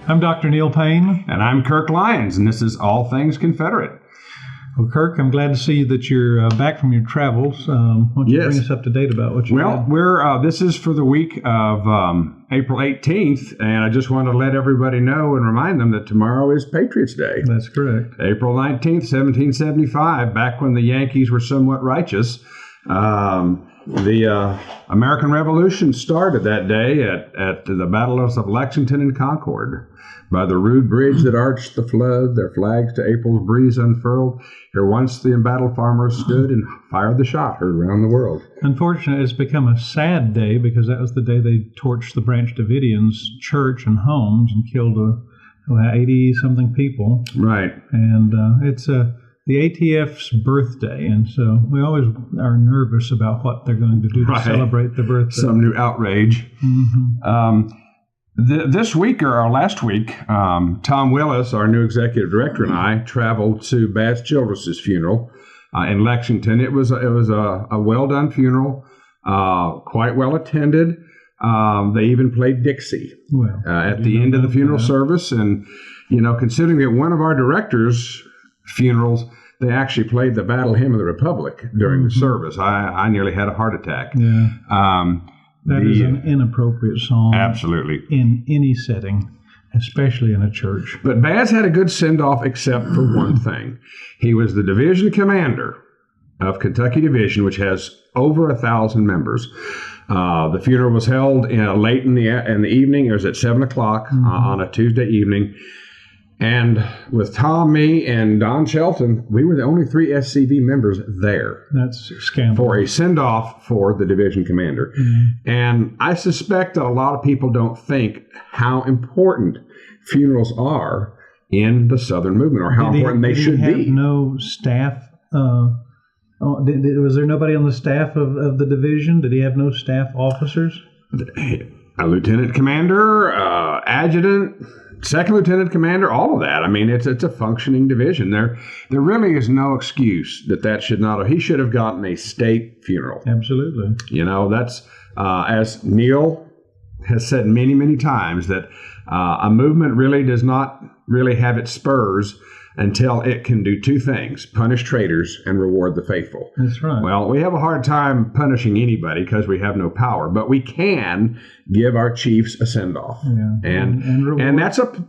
I'm Dr. Neil Payne. And I'm Kirk Lyons, and this is All Things Confederate. Well, Kirk, I'm glad to see that you're back from your travels. Why don't you bring us up to date about what you're doing? Well, this is for the week of April 18th, and I just want to let everybody know and remind them that tomorrow is Patriots Day. That's correct. April 19th, 1775, back when the Yankees were somewhat righteous. The American Revolution started that day at the battles of Lexington and Concord. By the rude bridge that arched the flood, their flags to April's breeze unfurled. Here once the embattled farmers stood and fired the shot heard around the world. Unfortunately, it's become a sad day because that was the day they torched the Branch Davidians' church and homes and killed 80-something people. Right. And it's the ATF's birthday, and so we always are nervous about what they're going to do to celebrate the birthday. Some new outrage. Mm-hmm. This week, or our last week, Tom Willis, our new executive director, and I traveled to Baz Childress's funeral in Lexington. It was a well-done funeral, quite well attended. They even played Dixie at the end of the funeral service. And, considering that one of our directors' funerals, they actually played the Battle Hymn of the Republic during the service. I nearly had a heart attack. Yeah. That is an inappropriate song. Absolutely. In any setting, especially in a church. But Baz had a good send-off except for one thing. He was the division commander of Kentucky Division, which has over 1,000 members. The funeral was held late in the evening. It was at 7 o'clock on a Tuesday evening. And with Tom, me, and Don Shelton, we were the only 3 SCV members there. That's scandalous. For a send-off for the division commander. Mm-hmm. And I suspect a lot of people don't think how important funerals are in the Southern movement, or how important they should be. Did he have no staff? Was there nobody on the staff of the division? Did he have no staff officers? A lieutenant commander, adjutant, second lieutenant commander, all of that. I mean, it's a functioning division. There really is no excuse that should not have. He should have gotten a state funeral. Absolutely. That's as Neil has said many, many times, that a movement really does not really have its spurs until it can do 2 things: punish traitors and reward the faithful. That's right. Well, we have a hard time punishing anybody because we have no power, but we can give our chiefs a send-off. Yeah. And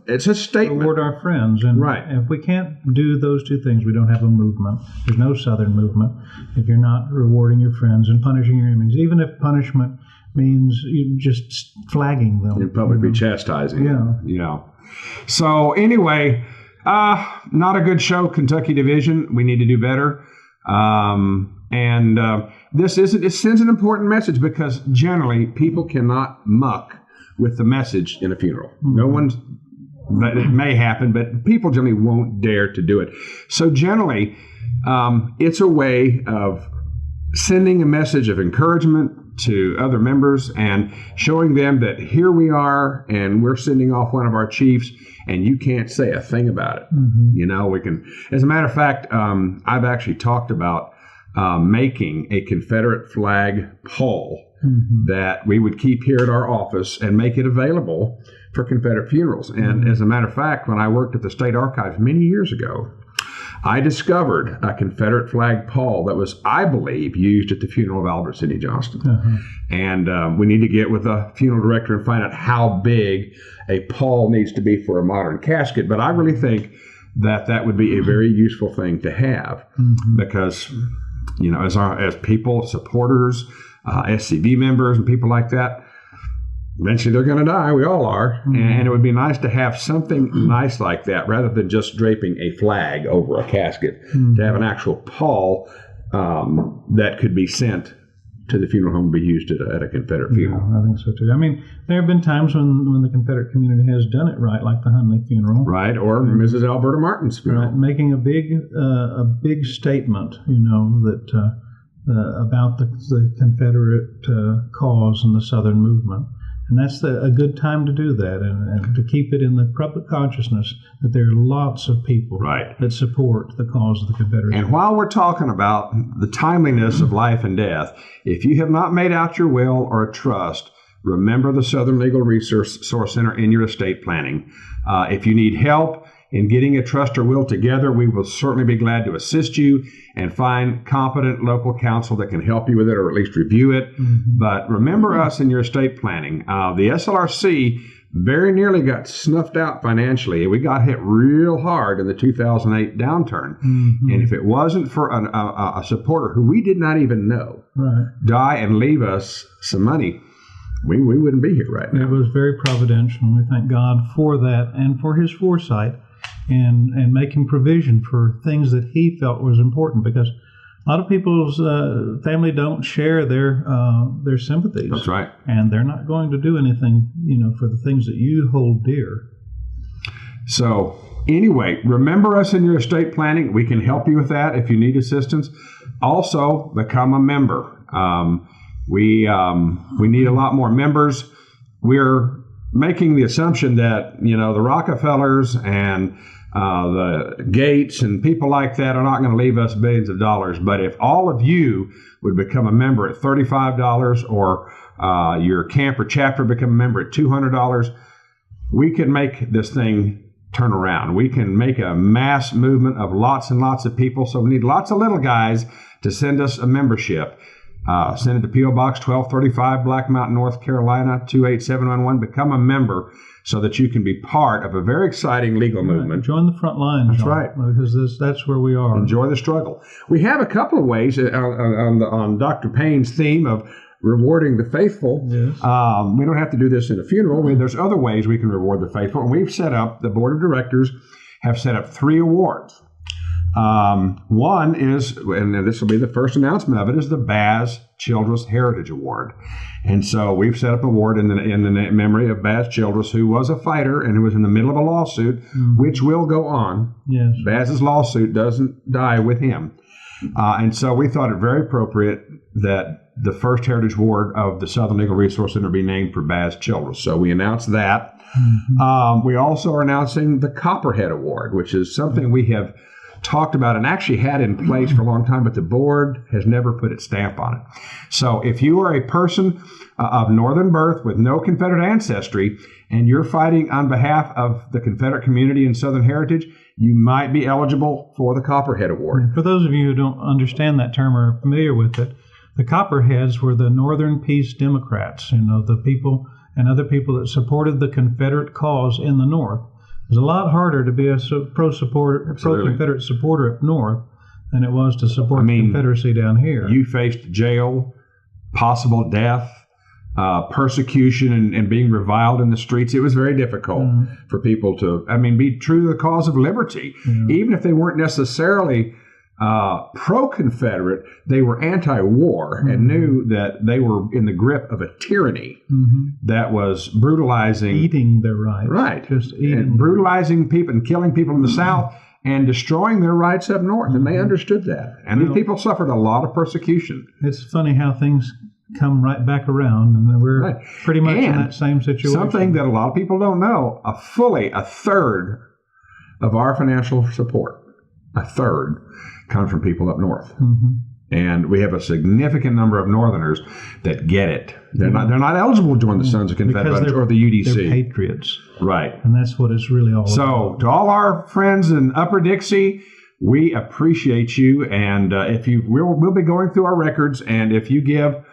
it's a statement. Reward our friends. And right. If we can't do those 2 things, we don't have a movement. There's no Southern movement if you're not rewarding your friends and punishing your enemies, even if punishment means you just flagging them. And publicly chastising them. Yeah. So anyway, not a good show, Kentucky Division. We need to do better. It sends an important message, because generally people cannot muck with the message in a funeral. Mm-hmm. It may happen, but people generally won't dare to do it. So generally, it's a way of sending a message of encouragement to other members and showing them that here we are and we're sending off one of our chiefs and you can't say a thing about it. Mm-hmm. We can, as a matter of fact, I've actually talked about making a Confederate flag pole that we would keep here at our office and make it available for Confederate funerals. And as a matter of fact, when I worked at the State Archives many years ago, I discovered a Confederate flag pall that was, I believe, used at the funeral of Albert Sidney Johnston. Uh-huh. And we need to get with a funeral director and find out how big a pall needs to be for a modern casket. But I really think that would be a very useful thing to have, because, as people, supporters, SCV members, and people like that, eventually they're going to die. We all are. And it would be nice to have something nice like that, rather than just draping a flag over a casket, to have an actual pall that could be sent to the funeral home and be used at a Confederate funeral. Yeah, I think so too. I mean, there have been times when the Confederate community has done it right, like the Hunley funeral. Right, or Mrs. Alberta Martin's funeral. Right, making a big statement, that about the Confederate cause and the Southern movement. And that's a good time to do that, and to keep it in the public consciousness that there are lots of people that support the cause of the Confederacy. And while we're talking about the timeliness of life and death, if you have not made out your will or a trust, remember the Southern Legal Resource Center in your estate planning. If you need help in getting a trust or will together, we will certainly be glad to assist you and find competent local counsel that can help you with it or at least review it. But remember us in your estate planning. The SLRC very nearly got snuffed out financially. We got hit real hard in the 2008 downturn. And if it wasn't for a supporter who we did not even know die and leave us some money, we wouldn't be here right now. It was very providential, and we thank God for that and for his foresight and making provision for things that he felt was important, because a lot of people's family don't share their sympathies. That's right. And they're not going to do anything, for the things that you hold dear. So anyway, remember us in your estate planning. We can help you with that if you need assistance. Also, become a member. We need a lot more members. We're making the assumption that, the Rockefellers and the Gates and people like that are not going to leave us billions of dollars. But if all of you would become a member at $35 or your camp or chapter become a member at $200, we can make this thing turn around. We can make a mass movement of lots and lots of people. So we need lots of little guys to send us a membership. Send it to P.O. Box 1235, Black Mountain, North Carolina, 28711. Become a member so that you can be part of a very exciting legal movement. Join the front line. That's John, right. Because that's where we are. Enjoy the struggle. We have a couple of ways on Dr. Payne's theme of rewarding the faithful. Yes. We don't have to do this in a funeral. There's other ways we can reward the faithful. And we've set up, the board of directors have set up 3 awards. One is, and this will be the first announcement of it, is the Baz Childress Heritage Award. And so we've set up an award in the memory of Baz Childress, who was a fighter and who was in the middle of a lawsuit, which will go on. Yes. Baz's lawsuit doesn't die with him. And so we thought it very appropriate that the first Heritage Award of the Southern Legal Resource Center be named for Baz Childress. So we announced that. We also are announcing the Copperhead Award, which is something we have talked about and actually had in place for a long time, but the board has never put its stamp on it. So if you are a person of Northern birth with no Confederate ancestry and you're fighting on behalf of the Confederate community and Southern heritage, you might be eligible for the Copperhead Award. For those of you who don't understand that term or are familiar with it, the Copperheads were the Northern Peace Democrats, the people and other people that supported the Confederate cause in the North. It was a lot harder to be a pro-Confederate supporter up north than it was to support the Confederacy down here. You faced jail, possible death, persecution, and being reviled in the streets. It was very difficult for people to, be true to the cause of liberty. Even if they weren't necessarily pro-Confederate, they were anti-war and knew that they were in the grip of a tyranny that was brutalizing. Eating their rights. Right. Just eating. And brutalizing people and killing people in the South and destroying their rights up north. And they understood that. And these people suffered a lot of persecution. It's funny how things come right back around, and we're pretty much in that same situation. Something that a lot of people don't know, a third of our financial support, a third, comes from people up north. And we have a significant number of Northerners that get it. They're not eligible to join the Sons of Confederate or the UDC. They're patriots. Right. And that's what it's really all about. So to all our friends in Upper Dixie, we appreciate you. And we'll be going through our records. And if you give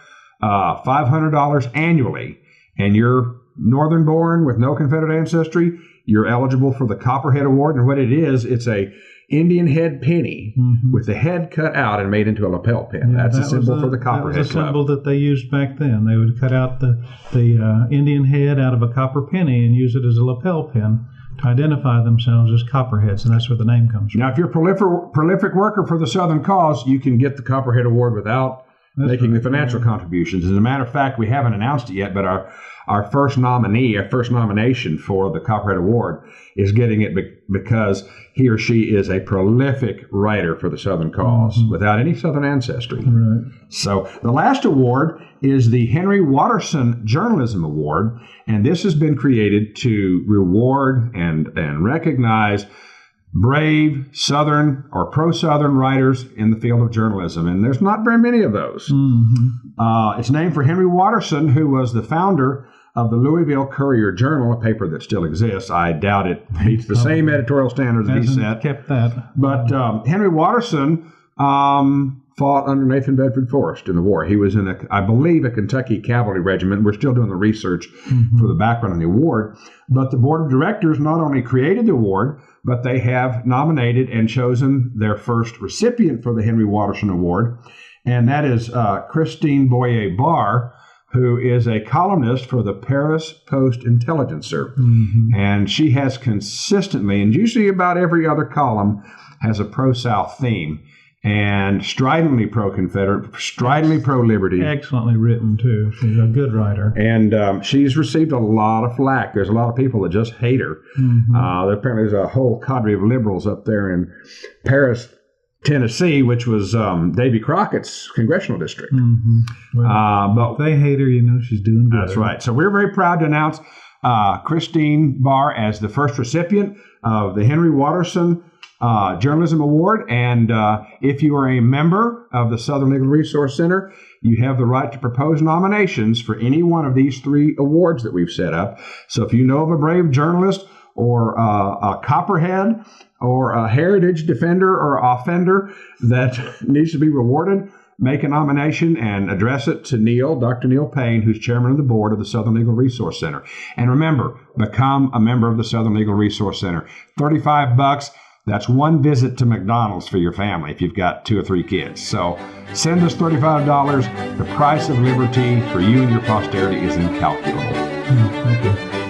$500 annually and you're Northern born with no Confederate ancestry, you're eligible for the Copperhead Award. And what it is, it's a Indian head penny with the head cut out and made into a lapel pin. That's a symbol for the Copperhead Club. That was a symbol that they used back then. They would cut out the Indian head out of a copper penny and use it as a lapel pin to identify themselves as Copperheads, and that's where the name comes from. Now, if you're a prolific worker for the Southern cause, you can get the Copperhead Award without making the financial contributions. As a matter of fact, we haven't announced it yet, but our first nomination for the Copperhead Award is getting it because he or she is a prolific writer for the Southern cause without any Southern ancestry. Right. So the last award is the Henry Watterson Journalism Award, and this has been created to reward and recognize brave Southern or pro-Southern writers in the field of journalism, and there's not very many of those. It's named for Henry Watterson, who was the founder of the Louisville Courier-Journal, a paper that still exists. I doubt it meets the same editorial standards that he set. Kept that. But Henry Watterson fought under Nathan Bedford Forrest in the war. He was in, I believe, a Kentucky cavalry regiment. We're still doing the research for the background of the award. But the board of directors not only created the award, but they have nominated and chosen their first recipient for the Henry Watterson Award. And that is Christine Boyer-Barr, who is a columnist for the Paris Post-Intelligencer. And she has consistently, and usually about every other column, has a pro-South theme. And stridently pro-Confederate, stridently pro-liberty. Excellently written, too. She's a good writer. And she's received a lot of flack. There's a lot of people that just hate her. Apparently there's a whole cadre of liberals up there in Paris, Tennessee, which was Davy Crockett's congressional district. But if they hate her, you know she's doing good. That's right. So we're very proud to announce Christine Barr as the first recipient of the Henry Watterson Journalism Award. And if you are a member of the Southern Legal Resource Center, you have the right to propose nominations for any one of these 3 awards that we've set up. So if you know of a brave journalist or a copperhead or a heritage defender or offender that needs to be rewarded, make a nomination and address it to Dr. Neil Payne, who's chairman of the board of the Southern Legal Resource Center. And remember, become a member of the Southern Legal Resource Center. $35. That's one visit to McDonald's for your family if you've got 2 or 3 kids. So send us $35. The price of liberty for you and your posterity is incalculable. Thank you.